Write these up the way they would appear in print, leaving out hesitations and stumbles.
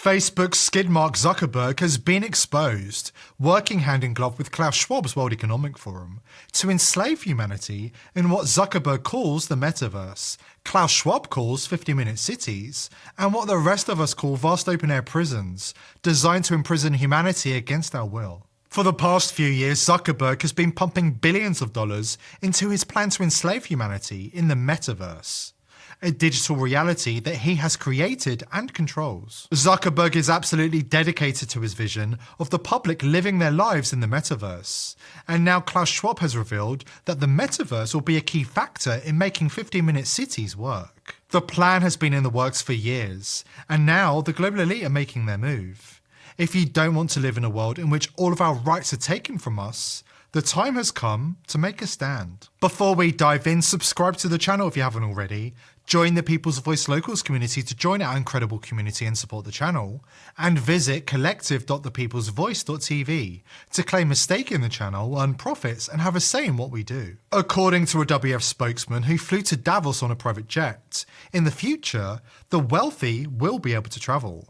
Facebook's skid mark Zuckerberg has been exposed, working hand in glove with Klaus Schwab's World Economic Forum, to enslave humanity in what Zuckerberg calls the Metaverse, Klaus Schwab calls 50-minute cities, and what the rest of us call vast open-air prisons, designed to imprison humanity against our will. For the past few years, Zuckerberg has been pumping billions of dollars into his plan to enslave humanity in the Metaverse, a digital reality that he has created and controls. Zuckerberg is absolutely dedicated to his vision of the public living their lives in the Metaverse. And now Klaus Schwab has revealed that the Metaverse will be a key factor in making 50-minute cities work. The plan has been in the works for years, and now the global elite are making their move. If you don't want to live in a world in which all of our rights are taken from us, the time has come to make a stand. Before we dive in, subscribe to the channel if you haven't already, join the People's Voice Locals community to join our incredible community and support the channel, and visit collective.thepeoplesvoice.tv to claim a stake in the channel, earn profits, and have a say in what we do. According to a WF spokesman who flew to Davos on a private jet, in the future, the wealthy will be able to travel.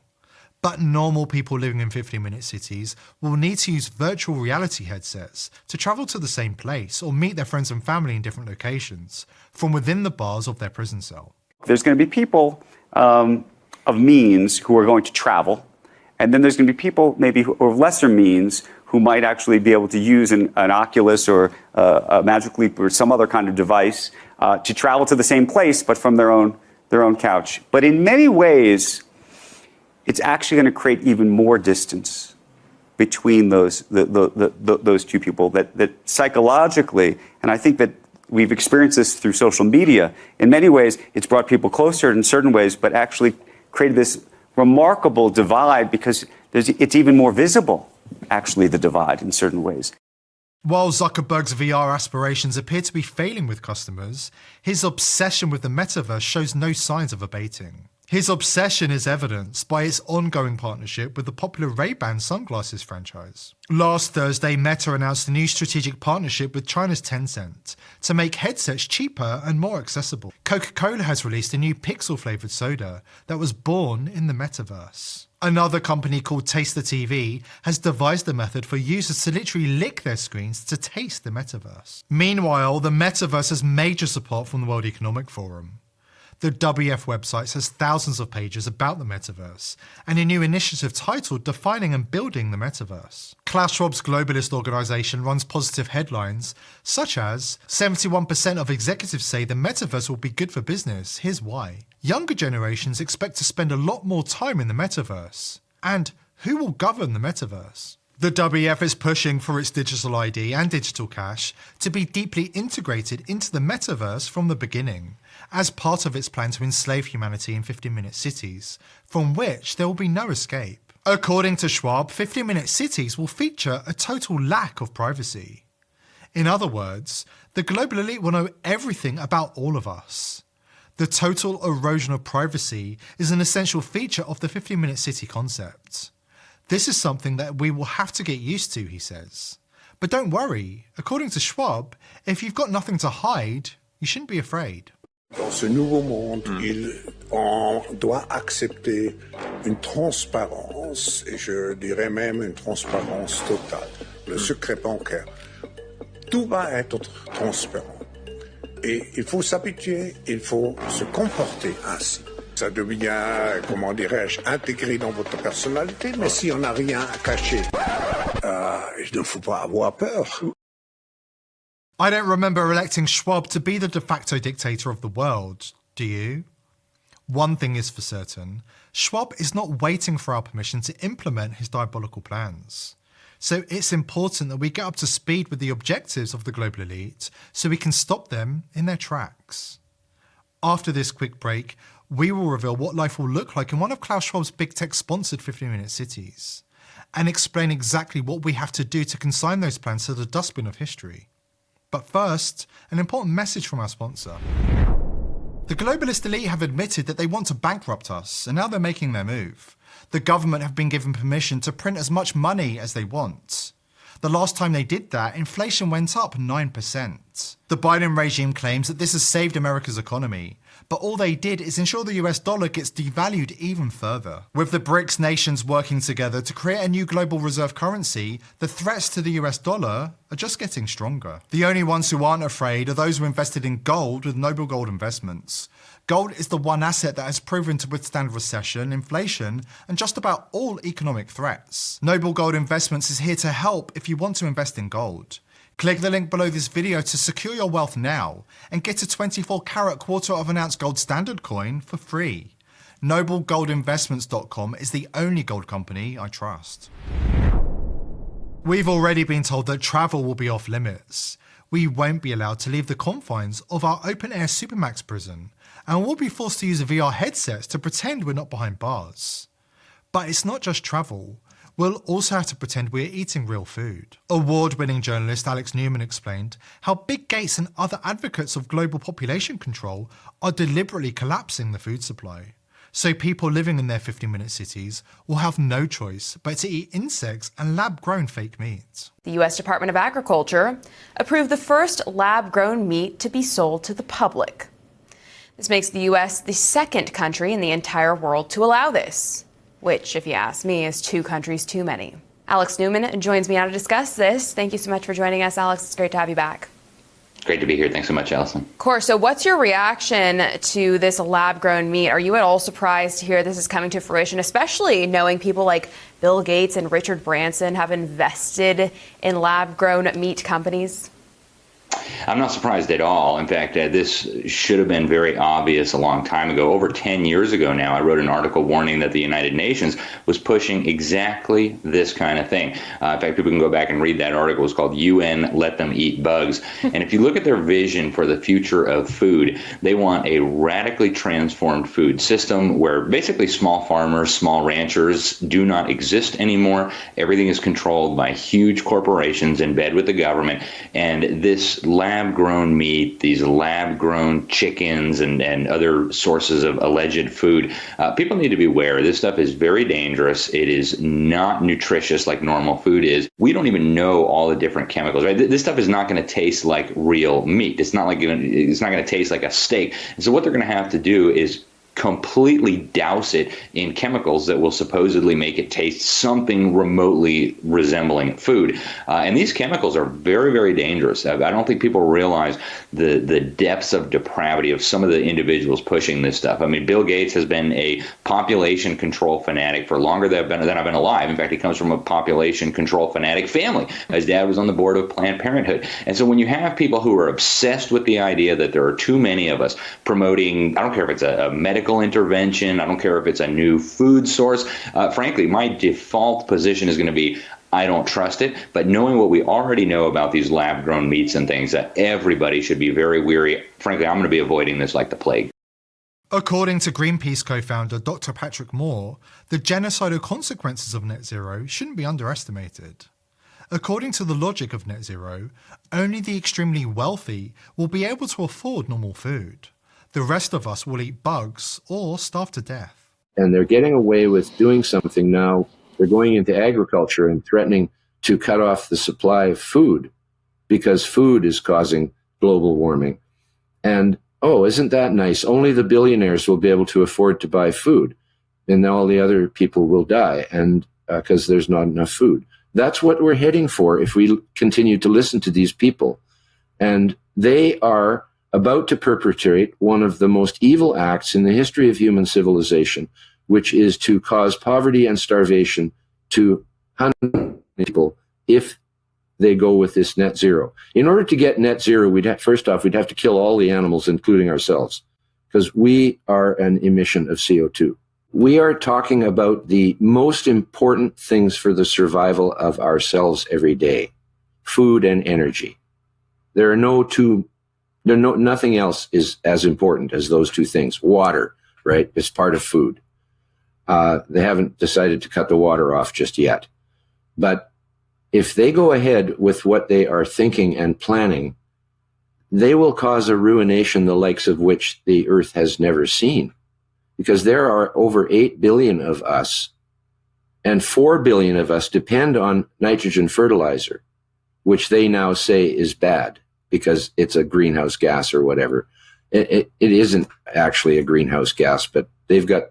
But normal people living in 50-minute cities will need to use virtual reality headsets to travel to the same place or meet their friends and family in different locations from within the bars of their prison cell. There's going to be people of means who are going to travel, and then there's going to be people maybe of lesser means who might actually be able to use an Oculus or a Magic Leap or some other kind of device to travel to the same place, but from their own couch. But in many ways, it's actually going to create even more distance between those two people. That psychologically, and I think that we've experienced this through social media, in many ways it's brought people closer in certain ways, but actually created this remarkable divide because it's even more visible, actually, the divide in certain ways. While Zuckerberg's VR aspirations appear to be failing with customers, his obsession with the metaverse shows no signs of abating. His obsession is evidenced by its ongoing partnership with the popular Ray-Ban sunglasses franchise. Last Thursday, Meta announced a new strategic partnership with China's Tencent to make headsets cheaper and more accessible. Coca-Cola has released a new pixel-flavored soda that was born in the metaverse. Another company called Taste the TV has devised a method for users to literally lick their screens to taste the metaverse. Meanwhile, the metaverse has major support from the World Economic Forum. The WF website has thousands of pages about the metaverse and a new initiative titled Defining and Building the Metaverse. Klaus Schwab's globalist organization runs positive headlines such as 71% of executives say the metaverse will be good for business, here's why. Younger generations expect to spend a lot more time in the metaverse. And who will govern the metaverse? The WF is pushing for its digital ID and digital cash to be deeply integrated into the metaverse from the beginning, as part of its plan to enslave humanity in 50-minute cities, from which there will be no escape. According to Schwab, 50-minute cities will feature a total lack of privacy. In other words, the global elite will know everything about all of us. The total erosion of privacy is an essential feature of the 50-minute city concept. This is something that we will have to get used to, he says. But don't worry, according to Schwab, if you've got nothing to hide, you shouldn't be afraid. Dans ce nouveau monde, on doit accepter une transparence, et je dirais même une transparence totale. Le secret bancaire, tout va être transparent. Et il faut s'habituer, il faut se comporter ainsi. Ça devient, comment dirais-je, intégré dans votre personnalité, mais si on n'a rien à cacher, il ne faut pas avoir peur. I don't remember electing Schwab to be the de facto dictator of the world, do you? One thing is for certain, Schwab is not waiting for our permission to implement his diabolical plans. So it's important that we get up to speed with the objectives of the global elite so we can stop them in their tracks. After this quick break, we will reveal what life will look like in one of Klaus Schwab's big tech-sponsored 50-minute cities, and explain exactly what we have to do to consign those plans to the dustbin of history. But first, an important message from our sponsor. The globalist elite have admitted that they want to bankrupt us, and now they're making their move. The government have been given permission to print as much money as they want. The last time they did that, inflation went up 9%. The Biden regime claims that this has saved America's economy, but all they did is ensure the US dollar gets devalued even further. With the BRICS nations working together to create a new global reserve currency, the threats to the US dollar are just getting stronger. The only ones who aren't afraid are those who invested in gold with Noble Gold Investments. Gold is the one asset that has proven to withstand recession, inflation, and just about all economic threats. Noble Gold Investments is here to help if you want to invest in gold. Click the link below this video to secure your wealth now and get a 24-karat quarter of an ounce gold standard coin for free. NobleGoldInvestments.com is the only gold company I trust. We've already been told that travel will be off limits. We won't be allowed to leave the confines of our open-air Supermax prison, and we'll be forced to use VR headsets to pretend we're not behind bars. But it's not just travel. We'll also have to pretend we're eating real food. Award-winning journalist Alex Newman explained how Big Gates and other advocates of global population control are deliberately collapsing the food supply. So people living in their 50-minute cities will have no choice but to eat insects and lab-grown fake meat. The U.S. Department of Agriculture approved the first lab-grown meat to be sold to the public. This makes the U.S. the second country in the entire world to allow this, which, if you ask me, is 2 countries too many. Alex Newman joins me now to discuss this. Thank you so much for joining us, Alex. It's great to have you back. Great to be here. Thanks so much, Allison. Of course. So what's your reaction to this lab-grown meat? Are you at all surprised to hear this is coming to fruition, especially knowing people like Bill Gates and Richard Branson have invested in lab-grown meat companies? I'm not surprised at all. In fact, this should have been very obvious a long time ago. Over 10 years ago now, I wrote an article warning that the United Nations was pushing exactly this kind of thing. In fact, people can go back and read that article. It's called UN Let Them Eat Bugs. And if you look at their vision for the future of food, they want a radically transformed food system where basically small farmers, small ranchers do not exist anymore. Everything is controlled by huge corporations in bed with the government. And this lab-grown meat, these lab-grown chickens and other sources of alleged food, people need to be aware. This stuff is very dangerous. It is not nutritious like normal food is. We don't even know all the different chemicals, right? This stuff is not going to taste like real meat. It's not going to taste like a steak. And so what they're going to have to do is completely douse it in chemicals that will supposedly make it taste something remotely resembling food. And these chemicals are very, very dangerous. I don't think people realize the depths of depravity of some of the individuals pushing this stuff. I mean, Bill Gates has been a population control fanatic for longer than I've been alive. In fact, he comes from a population control fanatic family. His dad was on the board of Planned Parenthood. And so when you have people who are obsessed with the idea that there are too many of us promoting, I don't care if it's a medical intervention, I don't care if it's a new food source. Frankly, my default position is going to be, I don't trust it. But knowing what we already know about these lab-grown meats and things, that everybody should be very weary. Frankly, I'm going to be avoiding this like the plague. According to Greenpeace co-founder Dr. Patrick Moore, the genocidal consequences of net zero shouldn't be underestimated. According to the logic of net zero, only the extremely wealthy will be able to afford normal food. The rest of us will eat bugs or starve to death. And they're getting away with doing something now. They're going into agriculture and threatening to cut off the supply of food because food is causing global warming. And, oh, isn't that nice? Only the billionaires will be able to afford to buy food, and all the other people will die, and because there's not enough food. That's what we're heading for if we continue to listen to these people. And they are about to perpetrate one of the most evil acts in the history of human civilization, which is to cause poverty and starvation to hundreds of people if they go with this net zero. In order to get net zero, first off, we'd have to kill all the animals, including ourselves, because we are an emission of CO2. We are talking about the most important things for the survival of ourselves every day: food and energy. Nothing else is as important as those two things. Water, right? It's part of food. They haven't decided to cut the water off just yet. But if they go ahead with what they are thinking and planning, they will cause a ruination the likes of which the earth has never seen. Because there are over 8 billion of us, and 4 billion of us depend on nitrogen fertilizer, which they now say is bad, because it's a greenhouse gas or whatever. It isn't actually a greenhouse gas, but they've got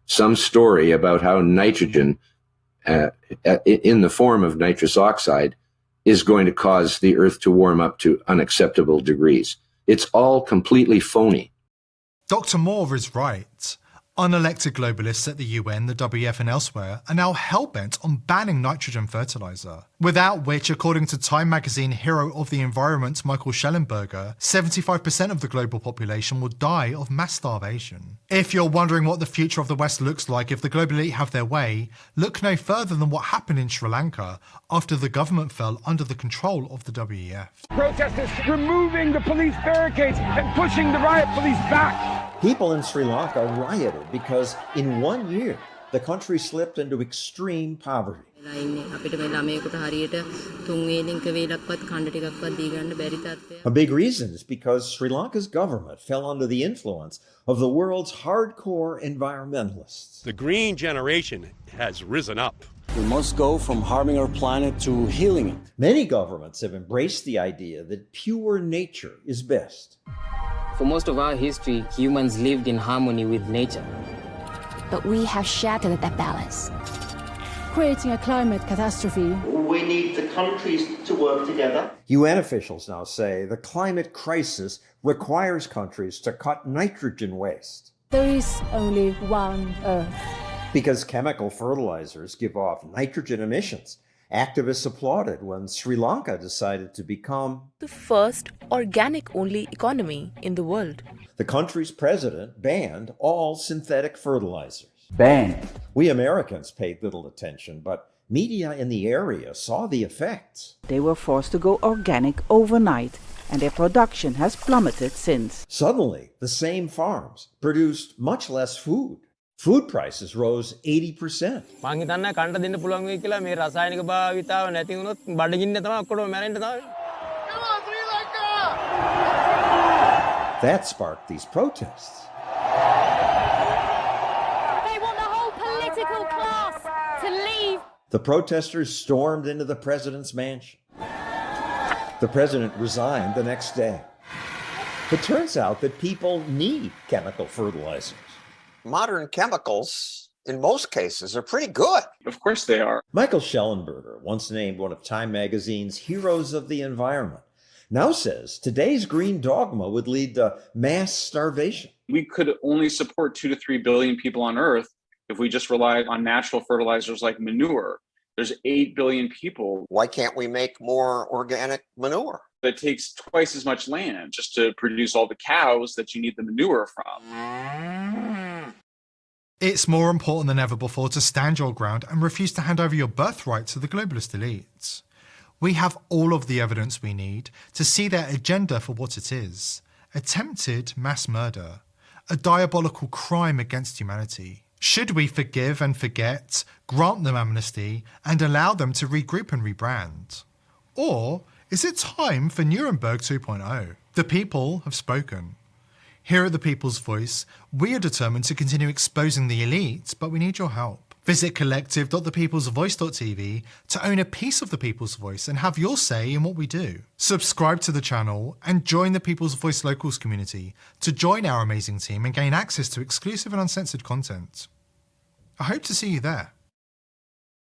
some story about how nitrogen in the form of nitrous oxide is going to cause the Earth to warm up to unacceptable degrees. It's all completely phony. Dr. Moore is right. Unelected globalists at the UN, the WEF and elsewhere are now hell-bent on banning nitrogen fertilizer, without which, according to Time magazine hero of the environment Michael Schellenberger, 75% of the global population will die of mass starvation. If you're wondering what the future of the West looks like if the global elite have their way, look no further than what happened in Sri Lanka after the government fell under the control of the WEF. Protesters removing the police barricades and pushing the riot police back. People in Sri Lanka rioted because in 1 year, the country slipped into extreme poverty. A big reason is because Sri Lanka's government fell under the influence of the world's hardcore environmentalists. The green generation has risen up. We must go from harming our planet to healing it. Many governments have embraced the idea that pure nature is best. For most of our history, humans lived in harmony with nature. But we have shattered that balance, creating a climate catastrophe. We need the countries to work together. UN officials now say the climate crisis requires countries to cut nitrogen waste. There is only one Earth. Because chemical fertilizers give off nitrogen emissions. Activists applauded when Sri Lanka decided to become the first organic-only economy in the world. The country's president banned all synthetic fertilizers. Banned. We Americans paid little attention, but media in the area saw the effects. They were forced to go organic overnight, and their production has plummeted since. Suddenly, the same farms produced much less food. Food prices rose 80%. That sparked these protests. They want the whole political class to leave. The protesters stormed into the president's mansion. The president resigned the next day. It turns out that people need chemical fertilizers. Modern chemicals, in most cases, are pretty good. Of course they are. Michael Schellenberger, once named one of Time magazine's heroes of the environment, now says today's green dogma would lead to mass starvation. We could only support 2 to 3 billion people on Earth if we just relied on natural fertilizers like manure. There's 8 billion people. Why can't we make more organic manure? It takes twice as much land just to produce all the cows that you need the manure from. It's more important than ever before to stand your ground and refuse to hand over your birthright to the globalist elites. We have all of the evidence we need to see their agenda for what it is: attempted mass murder, a diabolical crime against humanity. Should we forgive and forget, grant them amnesty, and allow them to regroup and rebrand? Or is it time for Nuremberg 2.0? The people have spoken. Here at The People's Voice, we are determined to continue exposing the elite, but we need your help. Visit collective.thepeoplesvoice.tv to own a piece of The People's Voice and have your say in what we do. Subscribe to the channel and join the People's Voice Locals community to join our amazing team and gain access to exclusive and uncensored content. I hope to see you there.